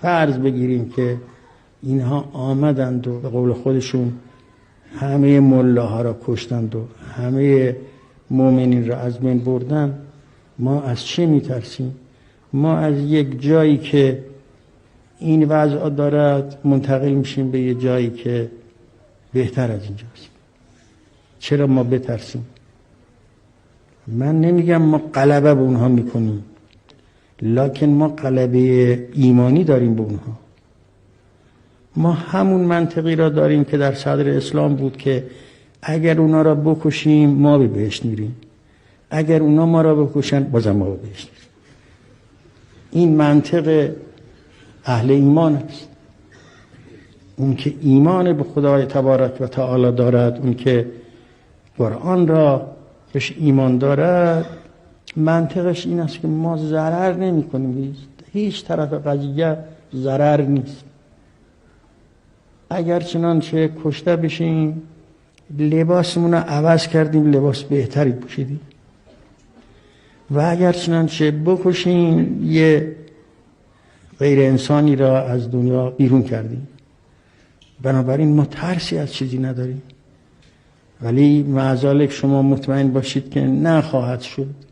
فرض بگیریم که اینها آمدند و به قول خودشون همه ملاها را کشتند و همه مؤمنین را از بین بردن، ما از چه میترسیم؟ ما از یک جایی که این وضع دارد منتقل میشیم به یک جایی که بهتر از اینجاست. چرا ما بترسیم؟ من نمیگم ما غلبه به اونها میکنیم، لکن ما غلبه ایمانی داریم به اونها. ما همون منطقی را داریم که در صدر اسلام بود که اگر اونا را بکشیم ما به بهشت میریم، اگر اونا ما را بکشن بازم ما به بهشت میریم. این منطق اهل ایمان است. اون که ایمان به خدای تبارک و تعالی دارد، اون که قرآن را بهش ایمان دارد، منطقش این است که ما ضرر نمی کنیم. هیچ طرف قضیه ضرر نیست. اگر چنانچه کشته بشیم لباسمون رو عوض کردیم، لباس بهتری پوشیدیم، و اگر چنانچه بکشیم یه غیر انسانی را از دنیا بیرون کردیم. بنابراین ما ترسی از چیزی نداریم. ولی معذالک شما مطمئن باشید که نخواهد شد.